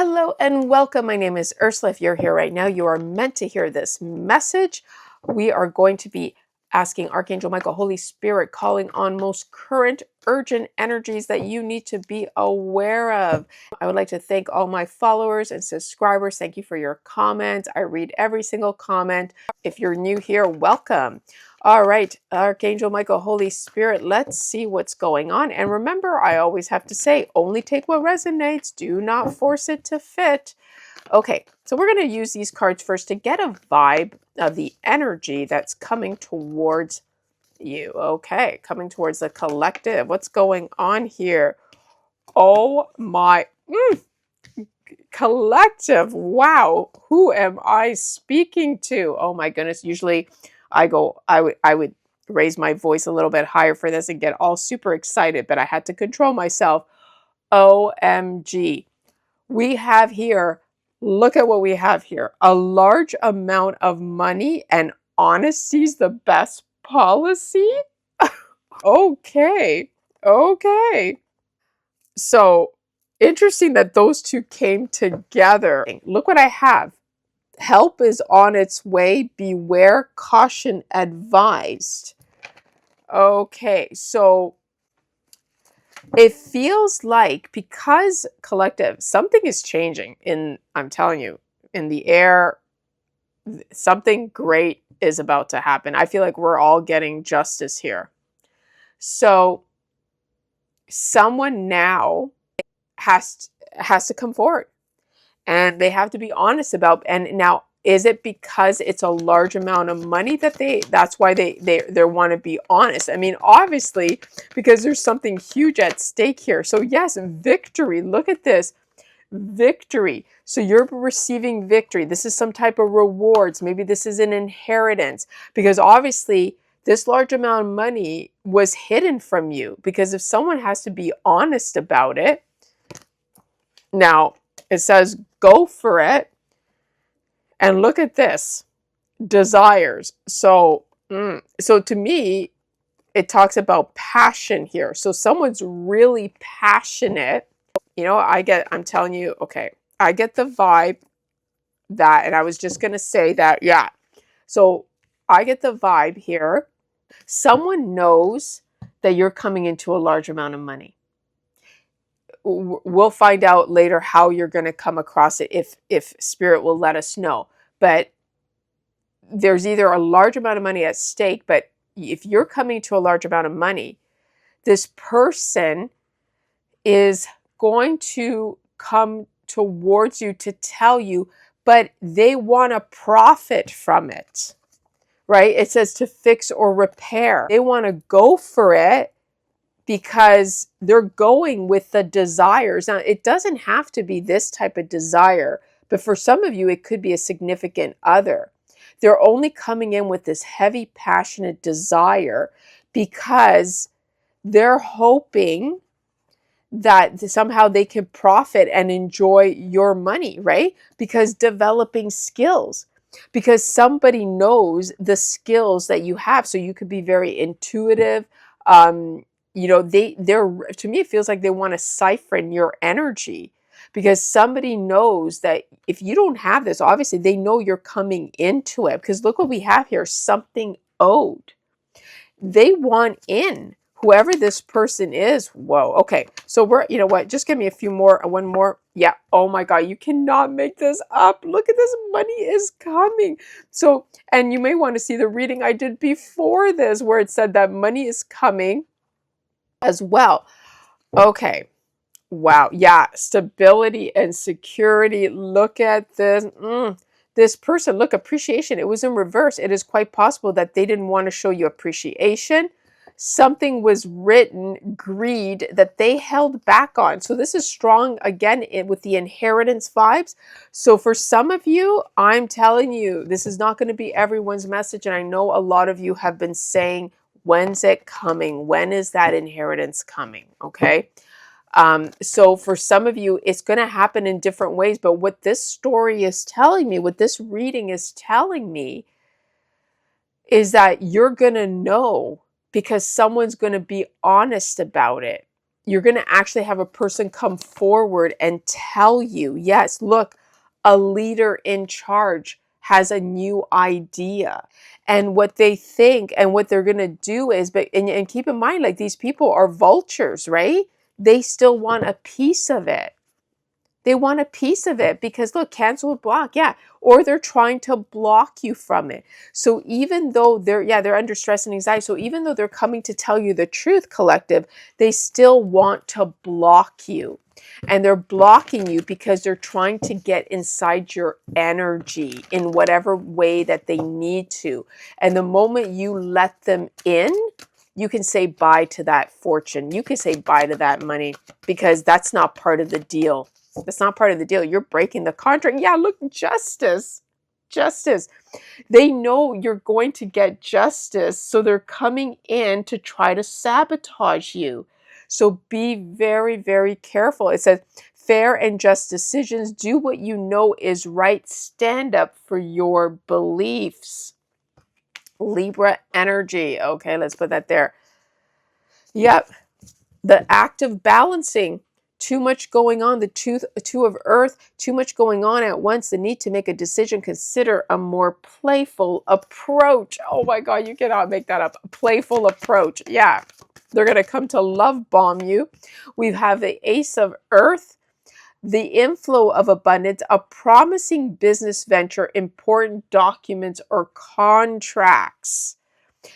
Hello and welcome. My name is Ursula. If you're here right now, you are meant to hear this message. We are going to be asking Archangel Michael, Holy Spirit, calling on most current, urgent energies that you need to be aware of. I would like to thank all my followers and subscribers. Thank you for your comments. I read every single comment. If you're new here, welcome. All right, Archangel Michael, Holy Spirit, let's see what's going on. And remember, I always have to say, only take what resonates. Do not force it to fit. Okay, so we're going to use these cards first to get a vibe of the energy that's coming towards you. Okay, coming towards the collective. What's going on here? Oh my... collective. Wow, who am I speaking to? Oh my goodness. Usually I would raise my voice a little bit higher for this and get all super excited, but I had to control myself. OMG. We have here, look at what we have here. A large amount of money, and honesty's the best policy. Okay. So interesting that those two came together. Look what I have. Help is on its way. Beware, caution advised. Okay, so it feels like, because collective, something is changing I'm telling you, in the air. Something great is about to happen. I feel like we're all getting justice here. So someone now has to come forward, and they have to be honest about. And now, is it because it's a large amount of money that's why they want to be honest? I mean, obviously, because there's something huge at stake here. So yes, victory. Look at this. Victory. So you're receiving victory. This is some type of rewards. Maybe this is an inheritance, because obviously this large amount of money was hidden from you, because if someone has to be honest about it. Now, it says go for it. And look at this. Desires. So to me, it talks about passion here. So someone's really passionate. You know, I'm telling you, okay, I get the vibe that, and I was just going to say that, yeah. So I get the vibe here. Someone knows that you're coming into a large amount of money. We'll find out later how you're going to come across it, if Spirit will let us know. But there's either a large amount of money at stake, but if you're coming to a large amount of money, this person is going to come towards you to tell you, but they want to profit from it, right? It says to fix or repair. They want to go for it because they're going with the desires. Now, it doesn't have to be this type of desire, but for some of you, it could be a significant other. They're only coming in with this heavy, passionate desire because they're hoping that somehow they can profit and enjoy your money, right? Because developing skills, because somebody knows the skills that you have. So you could be very intuitive. You know, they're, to me, it feels like they want to siphon your energy, because somebody knows that if you don't have this, obviously they know you're coming into it, because look what we have here, something owed. They want in. Whoever this person is, whoa, okay. So we're, you know what, just give me a few more, one more. Yeah, oh my God, you cannot make this up. Look at this, money is coming. So, and you may want to see the reading I did before this, where it said that money is coming as well. Okay, wow, yeah, stability and security. Look at this. This person, look, appreciation. It was in reverse. It is quite possible that they didn't want to show you appreciation. Something was written, greed, that they held back on. So this is strong, again, with the inheritance vibes. So for some of you, I'm telling you, this is not going to be everyone's message. And I know a lot of you have been saying, when's it coming? When is that inheritance coming? Okay. So for some of you, it's going to happen in different ways. But what this story is telling me, what this reading is telling me, is that you're going to know, because someone's going to be honest about it. you're going to actually have a person come forward and tell you, yes, look, a leader in charge has a new idea. And what they think and what they're going to do is, and keep in mind, like, these people are vultures, right? They still want a piece of it. They want a piece of it because, look, cancel or block, yeah, or they're trying to block you from it. So even though they're under stress and anxiety, so even though they're coming to tell you the truth, collective, they still want to block you. And they're blocking you because they're trying to get inside your energy in whatever way that they need to. And the moment you let them in, you can say bye to that fortune. You can say bye to that money because that's not part of the deal. That's not part of the deal. You're breaking the contract. Yeah, look, justice. Justice. They know you're going to get justice, so they're coming in to try to sabotage you. So be very, very careful. It says, fair and just decisions. Do what you know is right. Stand up for your beliefs. Libra energy. Okay, let's put that there. Yep. The act of balancing. Too much going on. The two of earth. Too much going on at once. The need to make a decision. Consider a more playful approach. Oh my God, you cannot make that up. A playful approach. Yeah. They're going to come to love bomb you. We have the ace of earth. The inflow of abundance, a promising business venture, important documents or contracts.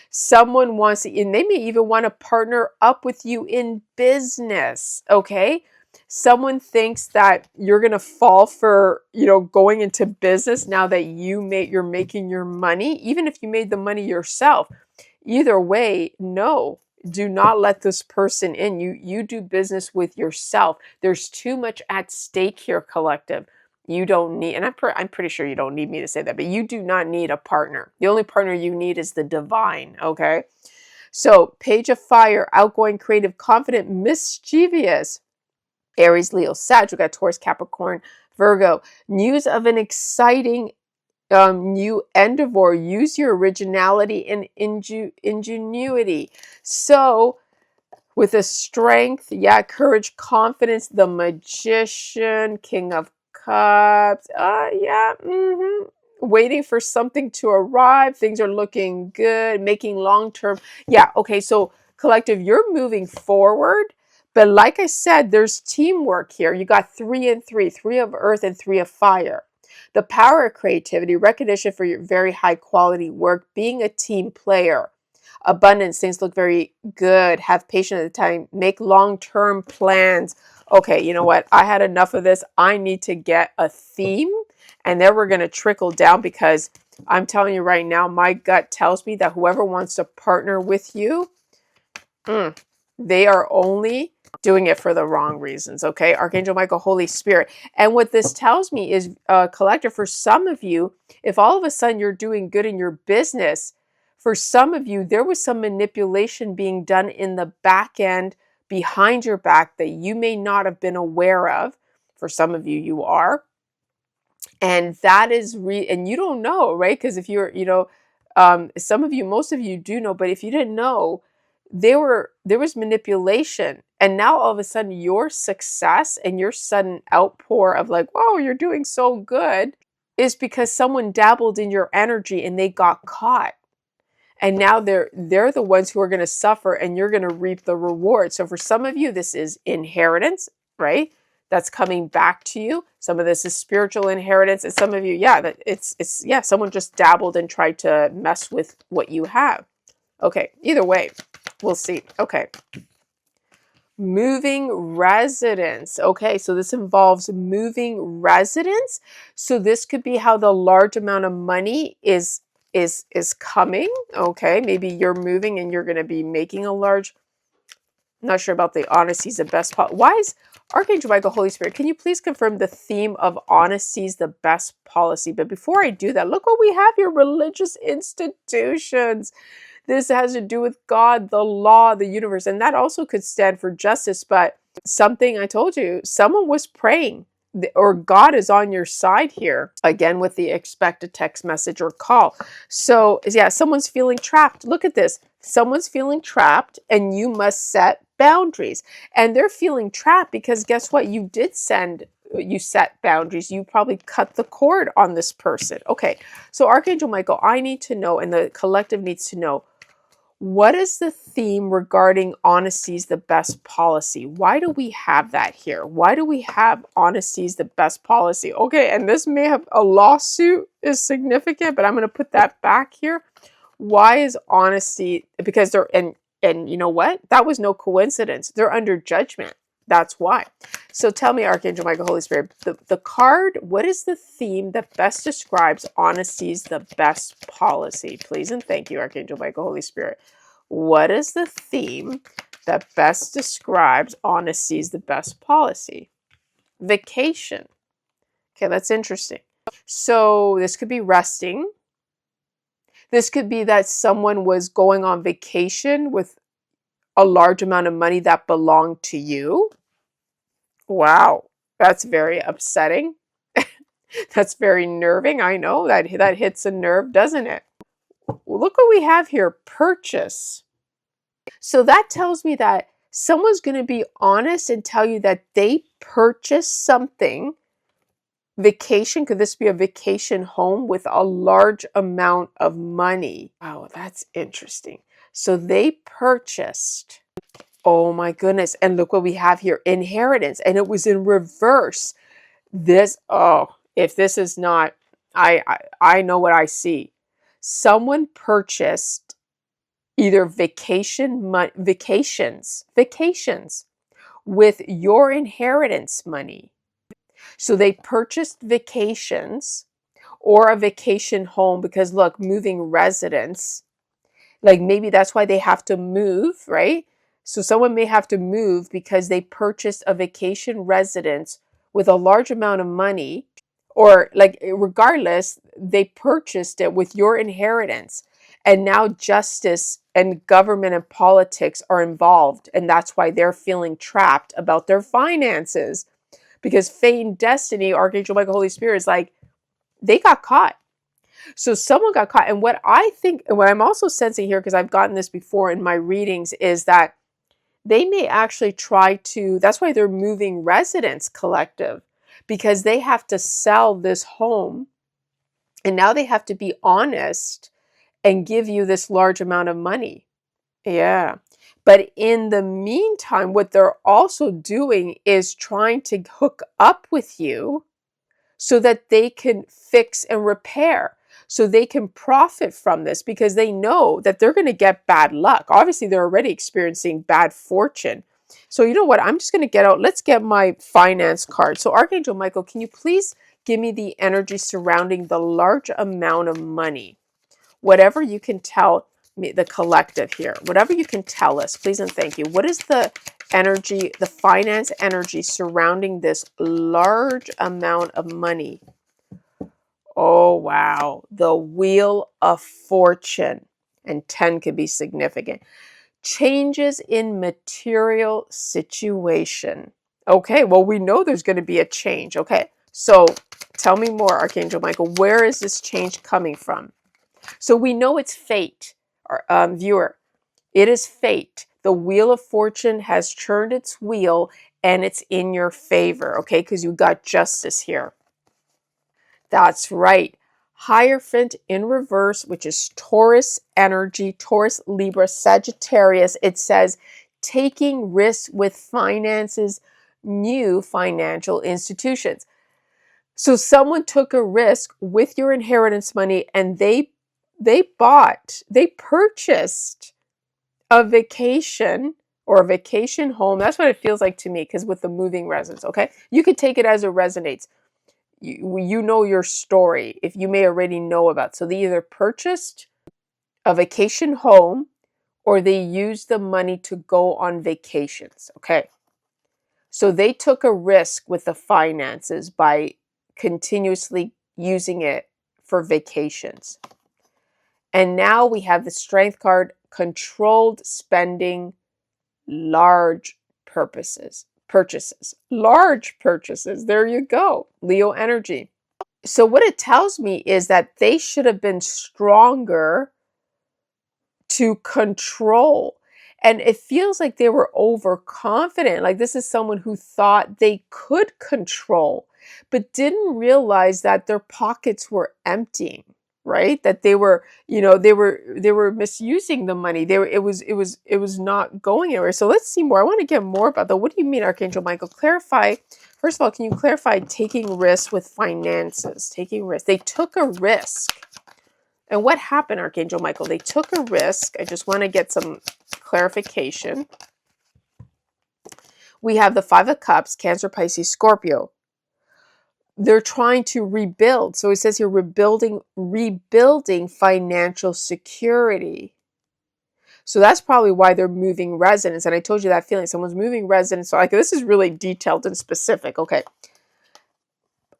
Someone wants to, and they may even want to partner up with you in business, okay? Someone thinks that you're going to fall for, going into business now that you're making your money, even if you made the money yourself. Either way, no. Do not let this person in. You do business with yourself. There's too much at stake here, collective. You don't need, and I'm pretty sure you don't need me to say that, but you do not need a partner. The only partner you need is the divine, okay? So, page of fire, outgoing, creative, confident, mischievous. Aries, Leo, Sag, we got Taurus, Capricorn, Virgo. News of an exciting new endeavor. Use your originality and ingenuity. So, with a strength, courage, confidence, the magician, king of cups, waiting for something to arrive. Things are looking good, making long-term. Yeah, okay, so collective, you're moving forward. But like I said, there's teamwork here. You got 3 and 3, 3 of earth and 3 of fire. The power of creativity, recognition for your very high quality work, being a team player. Abundance, things look very good. Have patience at the time. Make long-term plans. Okay, you know what? I had enough of this. I need to get a theme. And then we're going to trickle down because I'm telling you right now, my gut tells me that whoever wants to partner with you, they are only doing it for the wrong reasons, okay? Archangel Michael, Holy Spirit. And what this tells me is, collective, for some of you, if all of a sudden you're doing good in your business, for some of you, there was some manipulation being done in the back end behind your back that you may not have been aware of. For some of you, you are. And that is and you don't know, right? Because if you're, some of you, most of you do know, but if you didn't know, there was manipulation. And now all of a sudden your success and your sudden outpour of like, whoa, you're doing so good, is because someone dabbled in your energy and they got caught. And now they're the ones who are going to suffer and you're going to reap the reward. So for some of you, this is inheritance, right? That's coming back to you. Some of this is spiritual inheritance. And some of you, someone just dabbled and tried to mess with what you have. Okay, either way, we'll see. Okay. Moving residence. Okay, so this involves moving residence. So this could be how the large amount of money is coming. Okay, maybe you're moving and you're going to be making a large. I'm not sure about the honesty is the best. Why is Archangel Michael, Holy Spirit, can you please confirm the theme of honesty is the best policy? But before I do that, look what we have here: religious institutions. This has to do with God, the law, the universe, and that also could stand for justice. But something I told you, someone was praying. or God is on your side here. Again, with the expect a text message or call. So yeah, someone's feeling trapped. Look at this. Someone's feeling trapped and you must set boundaries. And they're feeling trapped because guess what? You set boundaries. You probably cut the cord on this person. Okay. So Archangel Michael, I need to know, and the collective needs to know, what is the theme regarding honesty is the best policy? Why do we have that here? Why do we have honesty is the best policy? Okay, and this may have a lawsuit is significant, but I'm going to put that back here. Why is honesty? Because they're, and you know what? That was no coincidence. They're under judgment. That's why. So tell me, Archangel Michael, Holy Spirit, the card, what is the theme that best describes honesty is the best policy? Please and thank you, Archangel Michael, Holy Spirit. What is the theme that best describes honesty is the best policy? Vacation. Okay, that's interesting. So this could be resting. This could be that someone was going on vacation with a large amount of money that belonged to you. Wow, that's very upsetting. That's very nerving. I know that hits a nerve, doesn't it? Look what we have here, purchase. So that tells me that someone's going to be honest and tell you that they purchased something. Vacation, could this be a vacation home with a large amount of money? Wow, that's interesting. So they purchased, oh my goodness, and look what we have here, inheritance, and it was in reverse. This, oh, if this is not, I know what I see. Someone purchased either vacations with your inheritance money. So they purchased vacations or a vacation home because look, moving residence, like maybe that's why they have to move, right? So someone may have to move because they purchased a vacation residence with a large amount of money, or like regardless, they purchased it with your inheritance. And now justice and government and politics are involved. And that's why they're feeling trapped about their finances. Because feigned destiny, Archangel Michael, Holy Spirit is like, they got caught. So someone got caught. And what I think, and what I'm also sensing here, because I've gotten this before in my readings, is that they may actually try to, that's why they're moving residence collective, because they have to sell this home. And now they have to be honest and give you this large amount of money. Yeah. But in the meantime, what they're also doing is trying to hook up with you so that they can fix and repair, so they can profit from this, because they know that they're going to get bad luck. Obviously, they're already experiencing bad fortune. So you know what? I'm just going to get out. Let's get my finance card. So Archangel Michael, can you please give me the energy surrounding the large amount of money? Whatever you can tell me, the collective here, whatever you can tell us, please and thank you. What is the energy, the finance energy surrounding this large amount of money? Oh, wow. The Wheel of Fortune. And 10 could be significant. Changes in material situation. Okay, well, we know there's going to be a change. Okay, so tell me more, Archangel Michael. Where is this change coming from? So we know it's fate, viewer. It is fate. The Wheel of Fortune has turned its wheel and it's in your favor, okay? Because you got justice here. That's right. Hierophant in reverse, which is Taurus energy, Taurus, Libra, Sagittarius. It says, taking risks with finances, new financial institutions. So someone took a risk with your inheritance money and they purchased a vacation or a vacation home. That's what it feels like to me, because with the moving residence, okay? You could take it as it resonates. You know your story, if you may already know about. So they either purchased a vacation home or they used the money to go on vacations, okay? So they took a risk with the finances by continuously using it for vacations. And now we have the Strength card, controlled spending, large purposes. purchases, large purchases. There you go, Leo energy. So what it tells me is that they should have been stronger to control. And it feels like they were overconfident. Like this is someone who thought they could control, but didn't realize that their pockets were emptying, right? That they were, they were misusing the money. It was not going anywhere. So let's see more. I want to get more about that. What do you mean, Archangel Michael? Clarify. First of all, can you clarify taking risks with finances? Taking risks. They took a risk. And what happened, Archangel Michael? They took a risk. I just want to get some clarification. We have the Five of Cups, Cancer, Pisces, Scorpio. They're trying to rebuild. So it says here, rebuilding financial security. So that's probably why they're moving residence. And I told you that feeling. Someone's moving residence. So this is really detailed and specific. Okay.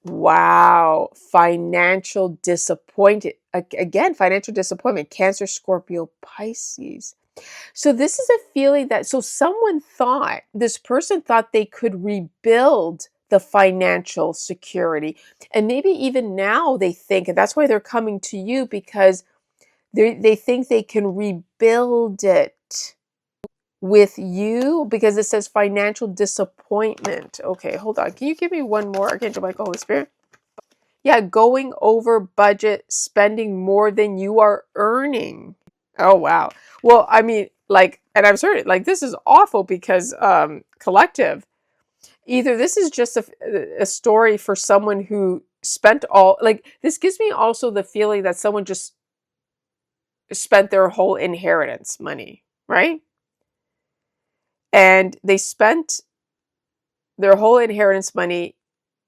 Wow. Financial disappointment. Again, financial disappointment. Cancer, Scorpio, Pisces. So this is a feeling that, so this person thought they could rebuild the financial security. And maybe even now they think, and that's why they're coming to you, because they think they can rebuild it with you, because it says financial disappointment. Okay, hold on. Can you give me one more, Archangel Michael, Holy Spirit? Yeah, going over budget, spending more than you are earning. Oh, wow. Well, I mean, and I'm sorry, this is awful because collective, either this is just a story for someone who spent all, this gives me also the feeling that someone just spent their whole inheritance money, right? And they spent their whole inheritance money,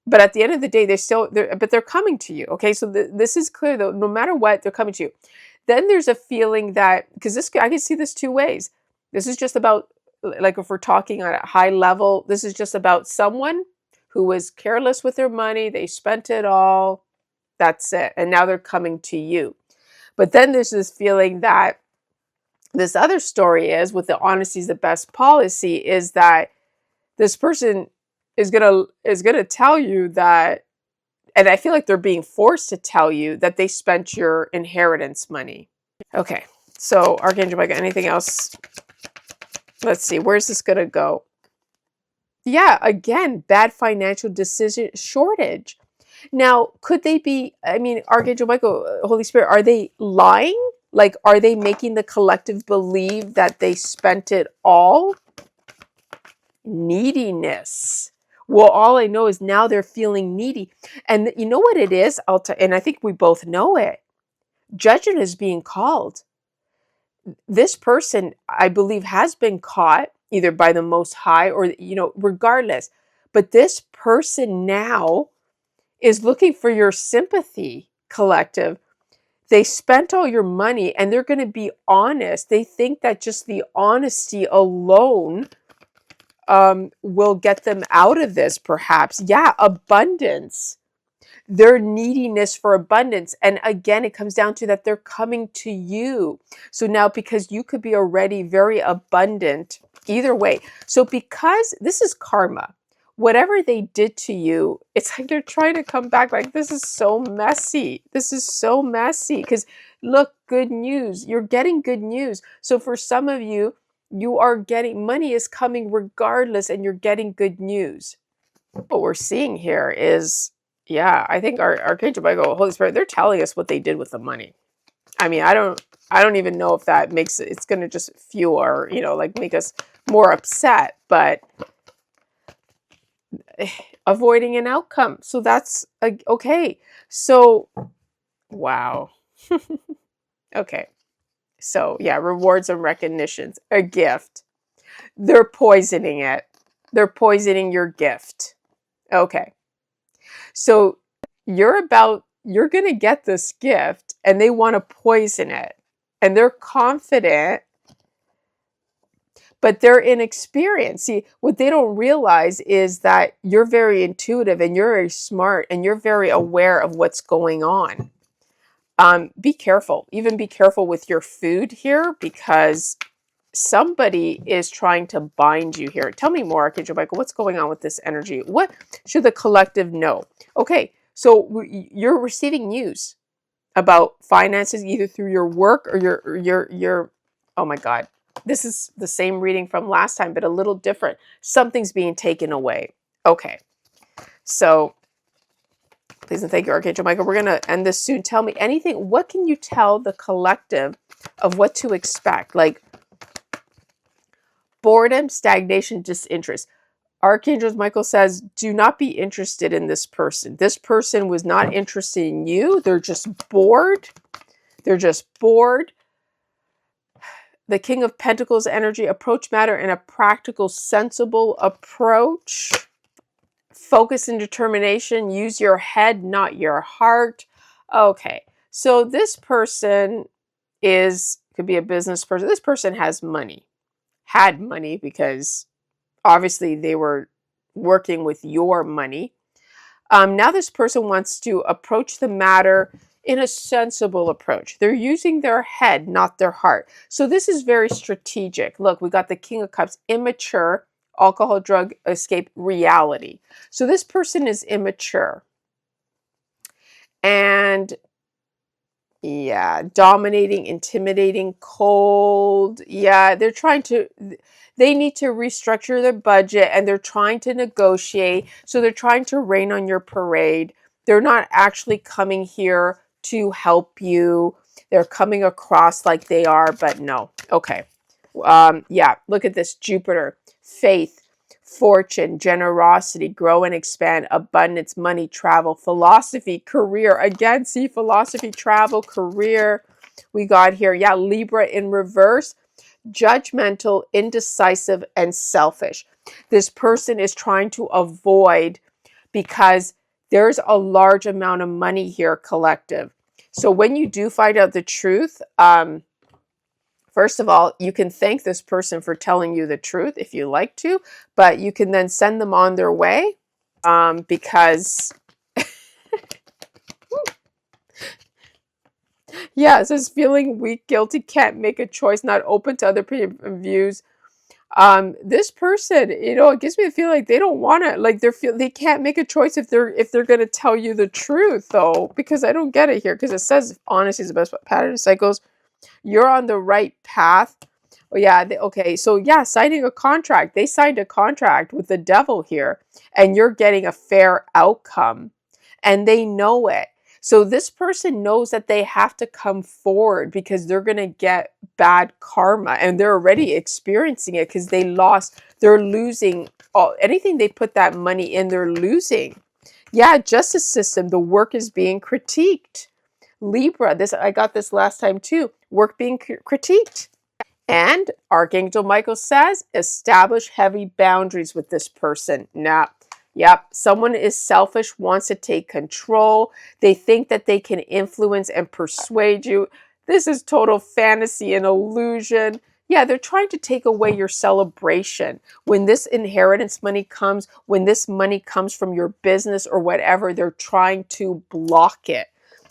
but at the end of the day, they're coming to you. Okay, so this is clear though. No matter what, they're coming to you. Then there's a feeling that, because I can see this two ways. This is just about, if we're talking on a high level, this is just about someone who was careless with their money. They spent it all. That's it. And now they're coming to you. But then there's this feeling that this other story is, with the honesty is the best policy, is that this person is gonna tell you that, and I feel like they're being forced to tell you that they spent your inheritance money. Okay, so Archangel Michael, anything else? Let's see, where's this gonna go? Yeah, again, bad financial decision, shortage. Now, could they be, Archangel Michael, Holy Spirit, are they lying? Are they making the collective believe that they spent it all? Neediness. Well, all I know is now they're feeling needy. And you know what it is? And I think we both know it. Judgment is being called. This person, I believe, has been caught either by the Most High or, regardless. But this person now is looking for your sympathy, collective. They spent all your money and they're going to be honest. They think that just the honesty alone will get them out of this, perhaps. Yeah, abundance. Their neediness for abundance. And again, it comes down to that they're coming to you. So now, because you could be already very abundant either way. So because this is karma, whatever they did to you, it's like they're trying to come back. This is so messy. This is so messy. Because look, good news. You're getting good news. So for some of you, you are getting, money is coming regardless, and you're getting good news. What we're seeing here is, yeah, I think our Archangel Michael, Holy Spirit, they're telling us what they did with the money. I don't even know if that makes it's going to just fuel or, make us more upset, but avoiding an outcome. So that's okay. So, wow. Okay. So yeah, rewards and recognitions, a gift. They're poisoning it. They're poisoning your gift. Okay. So you're going to get this gift and they want to poison it. And they're confident, but they're inexperienced. See, what they don't realize is that you're very intuitive and you're very smart and you're very aware of what's going on. Be careful. Even be careful with your food here, because somebody is trying to bind you here. Tell me more, Archangel Michael. What's going on with this energy? What should the collective know? Okay, so you're receiving news about finances either through your work or your oh my god, this is the same reading from last time but a little different. Something's being taken away. Okay, so please and thank you, Archangel Michael. We're going to end this soon. Tell me anything. What can you tell the collective of what to expect? Like boredom, stagnation, disinterest. Archangel Michael says, do not be interested in this person. This person was not interested in you. They're just bored. They're just bored. The King of Pentacles energy, approach matter in a practical, sensible approach. Focus and determination. Use your head, not your heart. Okay, so this person could be a business person. This person has money, had money because obviously they were working with your money. Now this person wants to approach the matter in a sensible approach. They're using their head, not their heart. So this is very strategic. Look, we got the King of Cups, immature, alcohol, drug, escape, reality. So this person is immature. And yeah, dominating, intimidating, cold. Yeah, they need to restructure their budget and they're trying to negotiate. So they're trying to rain on your parade. They're not actually coming here to help you. They're coming across like they are, but no. Okay. Yeah, look at this. Jupiter, faith, fortune, generosity, grow and expand, abundance, money, travel, philosophy, career. Again, see philosophy, travel, career. We got here. Yeah, Libra in reverse, judgmental, indecisive, and selfish. This person is trying to avoid because there's a large amount of money here, collective. So when you do find out the truth, first of all, you can thank this person for telling you the truth if you like to, but you can then send them on their way because, yeah, it says feeling weak, guilty, can't make a choice, not open to other views. This person, it gives me a feeling like they don't want to, like they can't make a choice if they're going to tell you the truth, though, because I don't get it here because it says honesty is the best pattern cycles. You're on the right path. Oh, yeah. Okay. So, yeah, signing a contract. They signed a contract with the devil here, and you're getting a fair outcome, and they know it. So, this person knows that they have to come forward because they're going to get bad karma, and they're already experiencing it because they're losing anything they put that money in, they're losing. Yeah, justice system, the work is being critiqued. Libra, I got this last time too. Work being critiqued. And Archangel Michael says, establish heavy boundaries with this person. Nah, yep, someone is selfish, wants to take control. They think that they can influence and persuade you. This is total fantasy and illusion. Yeah, they're trying to take away your celebration. When this inheritance money comes, when this money comes from your business or whatever, they're trying to block it.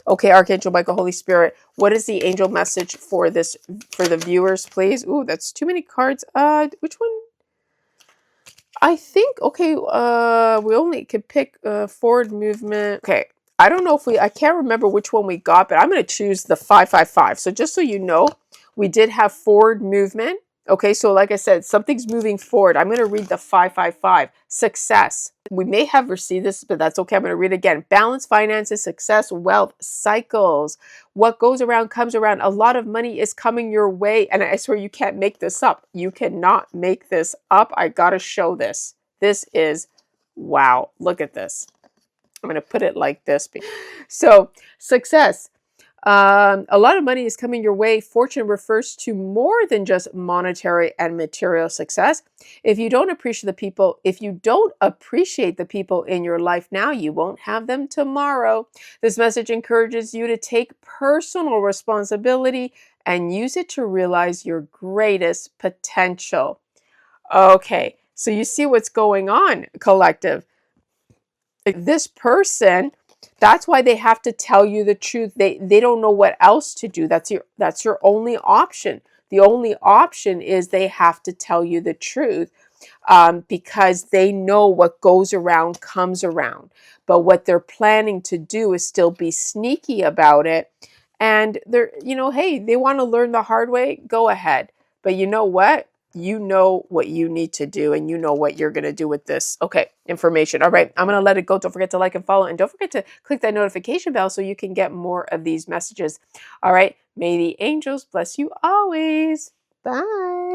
Okay, Archangel Michael, Holy Spirit, what is the angel message for the viewers, please? Ooh, that's too many cards. Which one? I think, okay, we only could pick forward movement. Okay, I don't know I can't remember which one we got, but I'm going to choose the 555. So just so you know, we did have forward movement. Okay, so like I said, something's moving forward. I'm going to read the 555. Success. We may have received this, but that's okay. I'm going to read it again. Balance, finances, success, wealth, cycles. What goes around comes around. A lot of money is coming your way. And I swear you can't make this up. You cannot make this up. I got to show this. This is, wow. Look at this. I'm going to put it like this. So, success. A lot of money is coming your way. Fortune refers to more than just monetary and material success. If you don't appreciate the people in your life now, you won't have them tomorrow. This message encourages you to take personal responsibility and use it to realize your greatest potential. Okay, so you see what's going on, collective. This person, that's why they have to tell you the truth. They don't know what else to do. That's your only option. The only option is they have to tell you the truth, because they know what goes around comes around. But what they're planning to do is still be sneaky about it. And they're, hey, they want to learn the hard way, go ahead. But you know what? You know what you need to do, and you know what you're going to do with this. Okay, information. All right, I'm going to let it go. Don't forget to like and follow, and don't forget to click that notification bell so you can get more of these messages. All right, may the angels bless you always. Bye.